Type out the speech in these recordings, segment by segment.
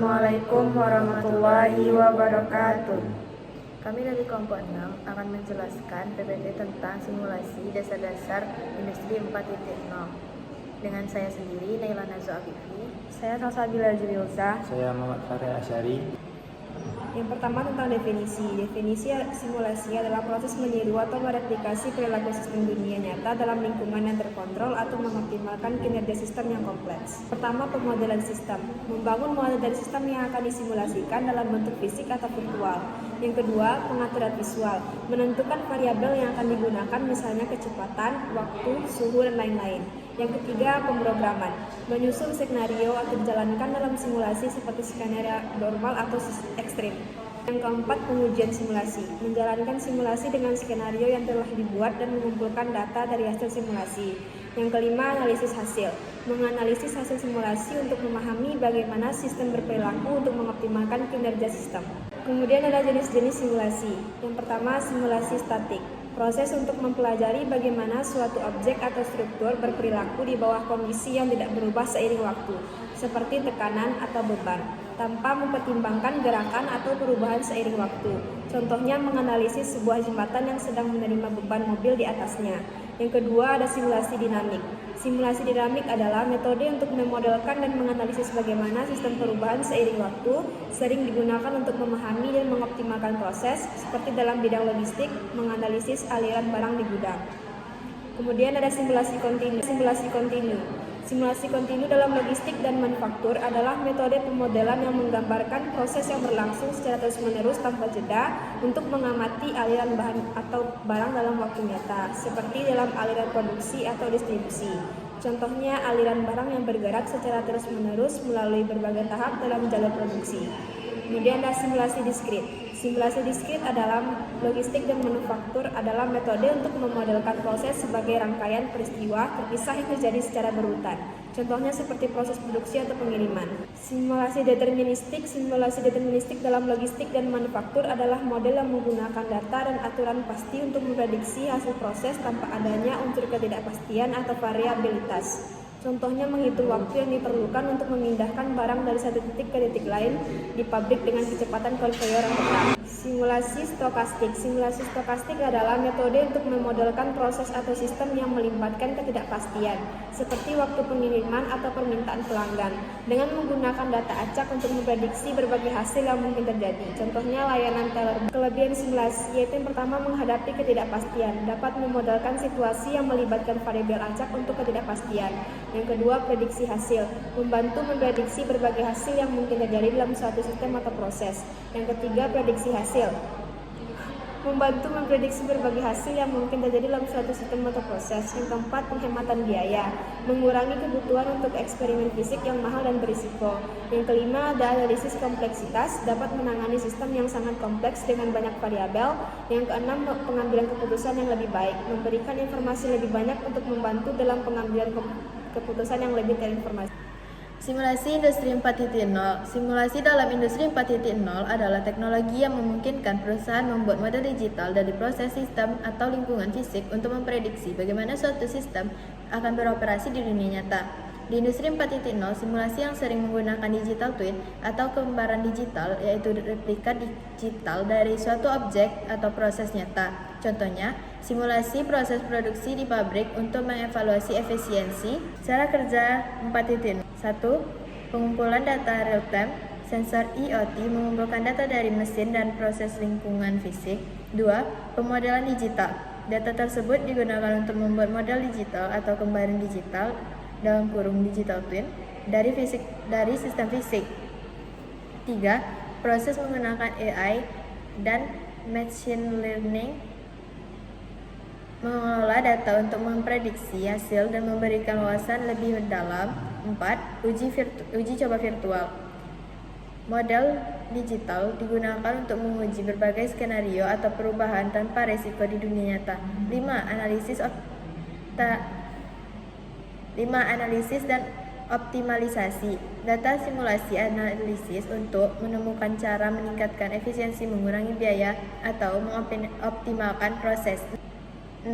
Assalamualaikum warahmatullahi wabarakatuh. Kami dari kelompok 6 akan menjelaskan PPT tentang simulasi dasar-dasar Industri 4.0 dengan saya sendiri, Naila Nazwa Afifi. Saya Salsabila Juliusa. Saya Muhammad Farid Asyari. Yang pertama tentang definisi. Definisi simulasi adalah proses meniru atau mereplikasi perilaku sistem dunia nyata dalam lingkungan yang terkontrol atau mengoptimalkan kinerja sistem yang kompleks. Pertama, pemodelan sistem. Membangun model dari sistem yang akan disimulasikan dalam bentuk fisik atau virtual. Yang kedua, pengaturan visual. Menentukan variabel yang akan digunakan, misalnya kecepatan, waktu, suhu, dan lain-lain. Yang ketiga, pemrograman. Menyusun skenario atau dijalankan dalam simulasi seperti skenario normal atau ekstrim. Yang keempat, pengujian simulasi. Menjalankan simulasi dengan skenario yang telah dibuat dan mengumpulkan data dari hasil simulasi. Yang kelima, analisis hasil. Menganalisis hasil simulasi untuk memahami bagaimana sistem berperilaku untuk mengoptimalkan kinerja sistem. Kemudian ada jenis-jenis simulasi. Yang pertama, simulasi statik. Proses untuk mempelajari bagaimana suatu objek atau struktur berperilaku di bawah kondisi yang tidak berubah seiring waktu, seperti tekanan atau beban, tanpa mempertimbangkan gerakan atau perubahan seiring waktu. Contohnya menganalisis sebuah jembatan yang sedang menerima beban mobil di atasnya. Yang kedua, ada simulasi dinamik. Simulasi dinamik adalah metode untuk memodelkan dan menganalisis bagaimana sistem perubahan seiring waktu, sering digunakan untuk memahami dan mengoptimalkan proses, seperti dalam bidang logistik, menganalisis aliran barang di gudang. Kemudian ada simulasi kontinu. Simulasi kontinu dalam logistik dan manufaktur adalah metode pemodelan yang menggambarkan proses yang berlangsung secara terus-menerus tanpa jeda untuk mengamati aliran bahan atau barang dalam waktu nyata, seperti dalam aliran produksi atau distribusi. Contohnya aliran barang yang bergerak secara terus-menerus melalui berbagai tahap dalam jalur produksi. Kemudian ada simulasi diskrit. Simulasi diskrit adalah logistik dan manufaktur adalah metode untuk memodelkan proses sebagai rangkaian peristiwa terpisah yang terjadi secara berurutan. Contohnya seperti proses produksi atau pengiriman. Simulasi deterministik dalam logistik dan manufaktur adalah model yang menggunakan data dan aturan pasti untuk memprediksi hasil proses tanpa adanya unsur ketidakpastian atau variabilitas. Contohnya menghitung waktu yang diperlukan untuk memindahkan barang dari satu titik ke titik lain di pabrik dengan kecepatan konveyor yang tetap. Simulasi stokastik. Simulasi stokastik adalah metode untuk memodelkan proses atau sistem yang melibatkan ketidakpastian, seperti waktu pengiriman atau permintaan pelanggan, dengan menggunakan data acak untuk memprediksi berbagai hasil yang mungkin terjadi. Contohnya layanan teller. Kelebihan simulasi yaitu yang pertama, menghadapi ketidakpastian, dapat memodelkan situasi yang melibatkan variabel acak untuk ketidakpastian. Yang kedua, prediksi hasil, membantu memprediksi berbagai hasil yang mungkin terjadi dalam suatu sistem atau proses. Yang ketiga, prediksi hasil, membantu memprediksi berbagai hasil yang mungkin terjadi dalam suatu sistem atau proses. Yang keempat, penghematan biaya, mengurangi kebutuhan untuk eksperimen fisik yang mahal dan berisiko. Yang kelima, ada analisis kompleksitas, dapat menangani sistem yang sangat kompleks dengan banyak variabel. Yang keenam, pengambilan keputusan yang lebih baik, memberikan informasi lebih banyak untuk membantu dalam pengambilan keputusan yang lebih terinformasi. Simulasi Industri 4.0. Simulasi dalam Industri 4.0 adalah teknologi yang memungkinkan perusahaan membuat model digital dari proses sistem atau lingkungan fisik untuk memprediksi bagaimana suatu sistem akan beroperasi di dunia nyata. Di Industri 4.0, simulasi yang sering menggunakan digital twin atau kembaran digital, yaitu replika digital dari suatu objek atau proses nyata. Contohnya, simulasi proses produksi di pabrik untuk mengevaluasi efisiensi. Cara kerja 4.0. 1. Pengumpulan data real-time. Sensor IoT mengumpulkan data dari mesin dan proses lingkungan fisik. 2. Pemodelan digital. Data tersebut digunakan untuk membuat model digital atau kembaran digital dalam kurung digital twin dari sistem fisik. 3. Proses menggunakan AI dan machine learning mengelola data untuk memprediksi hasil dan memberikan wawasan lebih dalam. 4. Uji coba virtual. Model digital digunakan untuk menguji berbagai skenario atau perubahan tanpa resiko di dunia nyata. 5. Analisis dan optimalisasi. Data simulasi analisis untuk menemukan cara meningkatkan efisiensi, mengurangi biaya, atau mengoptimalkan proses. 6.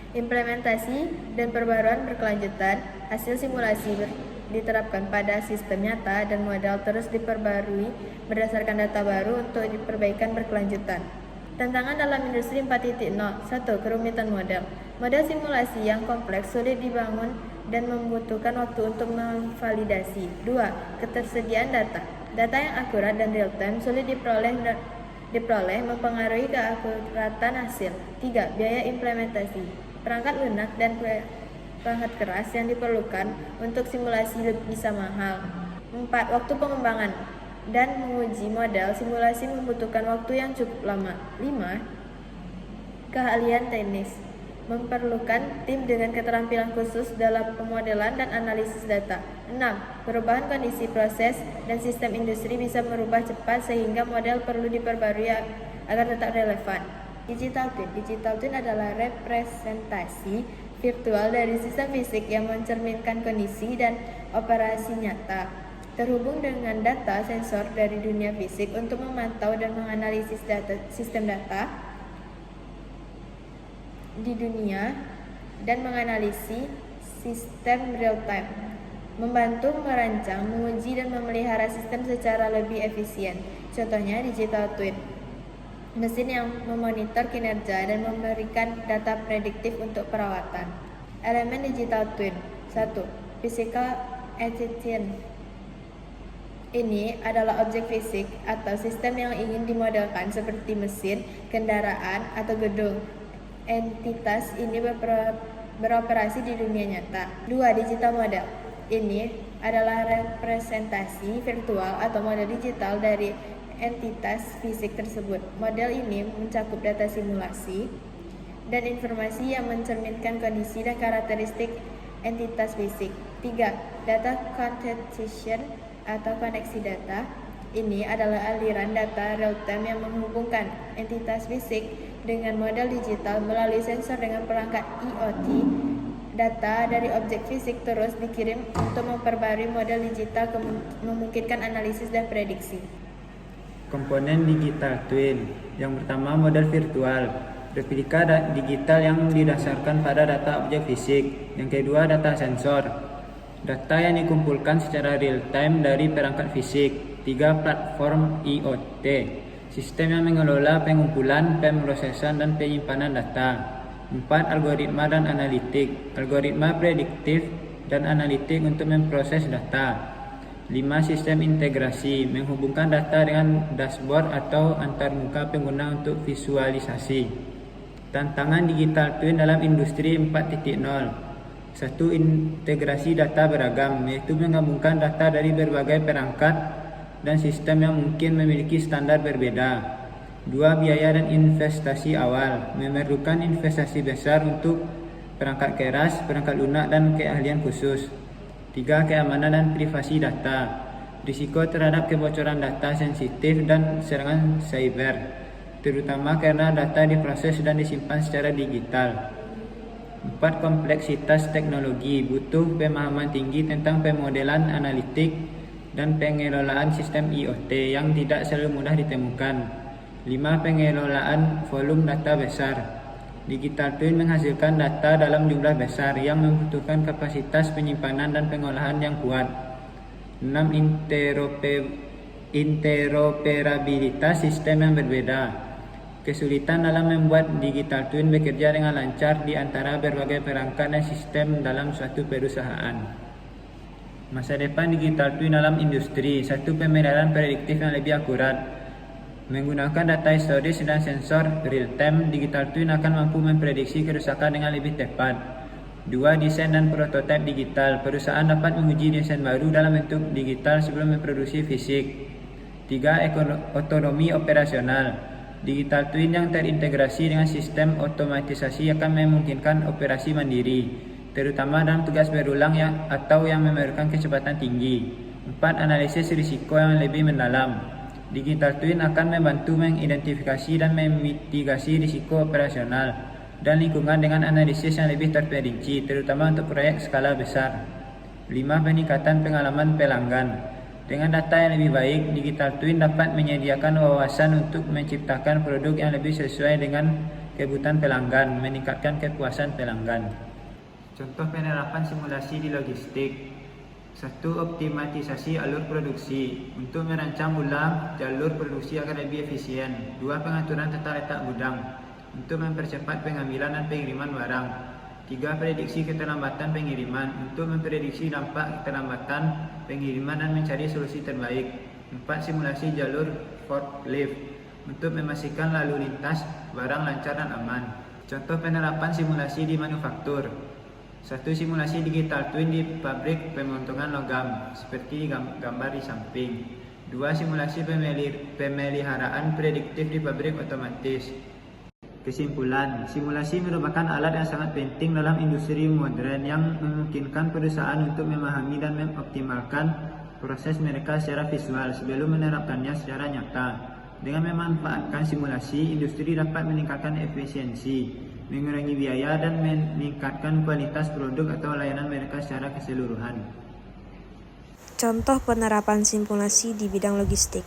Implementasi dan perbaruan berkelanjutan. Hasil simulasi diterapkan pada sistem nyata dan model terus diperbarui berdasarkan data baru untuk perbaikan berkelanjutan. Tantangan dalam industri 4.0. 1. Kerumitan model. Model simulasi yang kompleks sulit dibangun dan membutuhkan waktu untuk memvalidasi. 2. Ketersediaan data. Data yang akurat dan real-time sulit diperoleh mempengaruhi keakuratan hasil. 3. Biaya implementasi. Perangkat lunak dan perangkat keras yang diperlukan untuk simulasi bisa mahal. 4. Waktu pengembangan dan menguji model simulasi membutuhkan waktu yang cukup lama. 5. Keahlian teknis. Memerlukan tim dengan keterampilan khusus dalam pemodelan dan analisis data. 6. Perubahan kondisi proses dan sistem industri bisa merubah cepat sehingga model perlu diperbarui agar tetap relevan. Digital Twin. Digital Twin adalah representasi virtual dari sistem fisik yang mencerminkan kondisi dan operasi nyata, terhubung dengan data sensor dari dunia fisik untuk memantau dan menganalisis sistem data di dunia dan menganalisis sistem real time, membantu merancang, menguji, dan memelihara sistem secara lebih efisien. Contohnya digital twin, mesin yang memonitor kinerja dan memberikan data prediktif untuk perawatan. Elemen digital twin. 1. Physical entity. Ini adalah objek fisik atau sistem yang ingin dimodelkan seperti mesin, kendaraan, atau gedung. Entitas ini beroperasi di dunia nyata. 2. Digital model. Ini adalah representasi virtual atau model digital dari entitas fisik tersebut. Model ini mencakup data simulasi dan informasi yang mencerminkan kondisi dan karakteristik entitas fisik. 3. Data concatenation atau koneksi data. Ini adalah aliran data real-time yang menghubungkan entitas fisik dengan model digital melalui sensor dengan perangkat IoT. Data dari objek fisik terus dikirim untuk memperbarui model digital memungkinkan analisis dan prediksi. Komponen digital twin. Yang pertama, model virtual, replika digital yang didasarkan pada data objek fisik. Yang kedua, data sensor, data yang dikumpulkan secara real time dari perangkat fisik. 3. Platform IoT, sistem yang mengelola pengumpulan, pemrosesan, dan penyimpanan data. 4. Algoritma dan analitik, algoritma prediktif dan analitik untuk memproses data. 5. Sistem integrasi, menghubungkan data dengan dashboard atau antarmuka pengguna untuk visualisasi. Tantangan digital twin dalam industri 4.0. 1. Integrasi data beragam, yaitu menggabungkan data dari berbagai perangkat dan sistem yang mungkin memiliki standar berbeda. 2. Biaya dan investasi awal, memerlukan investasi besar untuk perangkat keras, perangkat lunak, dan keahlian khusus. 3. Keamanan dan privasi data, risiko terhadap kebocoran data sensitif dan serangan cyber, terutama karena data diproses dan disimpan secara digital. 4. Kompleksitas teknologi, butuh pemahaman tinggi tentang pemodelan analitik dan pengelolaan sistem IoT yang tidak selalu mudah ditemukan. 5. Pengelolaan volume data besar. Digital twin menghasilkan data dalam jumlah besar yang membutuhkan kapasitas penyimpanan dan pengolahan yang kuat. 6. Interoperabilitas sistem yang berbeda, kesulitan dalam membuat digital twin bekerja dengan lancar di antara berbagai perangkat dan sistem dalam suatu perusahaan. Masa depan digital twin dalam industri. 1. Pemodelan prediktif yang lebih akurat. Menggunakan data historis dan sensor real time, digital twin akan mampu memprediksi kerusakan dengan lebih tepat. 2. Desain dan prototipe digital. Perusahaan dapat menguji desain baru dalam bentuk digital sebelum memproduksi fisik. 3. Otonomi operasional. Digital twin yang terintegrasi dengan sistem otomatisasi akan memungkinkan operasi mandiri, terutama dalam tugas berulang atau yang memerlukan kecepatan tinggi. 4. Analisis risiko yang lebih mendalam. Digital twin akan membantu mengidentifikasi dan memitigasi risiko operasional dan lingkungan dengan analisis yang lebih terperinci, terutama untuk proyek skala besar. 5. Peningkatan pengalaman pelanggan. Dengan data yang lebih baik, digital twin dapat menyediakan wawasan untuk menciptakan produk yang lebih sesuai dengan kebutuhan pelanggan, meningkatkan kepuasan pelanggan. Contoh penerapan simulasi di logistik. Satu, optimalisasi alur produksi untuk merancang ulang jalur produksi agar lebih efisien. Dua, pengaturan tata letak gudang untuk mempercepat pengambilan dan pengiriman barang. Tiga, prediksi keterlambatan pengiriman untuk memprediksi dampak keterlambatan pengiriman dan mencari solusi terbaik. Empat, simulasi jalur forklift untuk memastikan lalu lintas barang lancar dan aman. Contoh penerapan simulasi di manufaktur. Satu, simulasi digital twin di pabrik pemotongan logam seperti gambar di samping. Dua, simulasi pemeliharaan prediktif di pabrik otomatis. Kesimpulan, simulasi merupakan alat yang sangat penting dalam industri modern yang memungkinkan perusahaan untuk memahami dan mengoptimalkan proses mereka secara visual sebelum menerapkannya secara nyata. Dengan memanfaatkan simulasi, industri dapat meningkatkan efisiensi, mengurangi biaya, dan meningkatkan kualitas produk atau layanan mereka secara keseluruhan. Contoh penerapan simulasi di bidang logistik.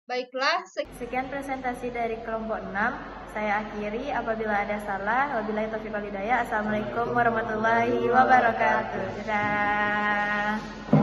Baiklah, sekian presentasi dari kelompok 6. Saya akhiri, apabila ada salah, wabillahi taufiq wal hidayah. Assalamualaikum warahmatullahi wabarakatuh. Dadah.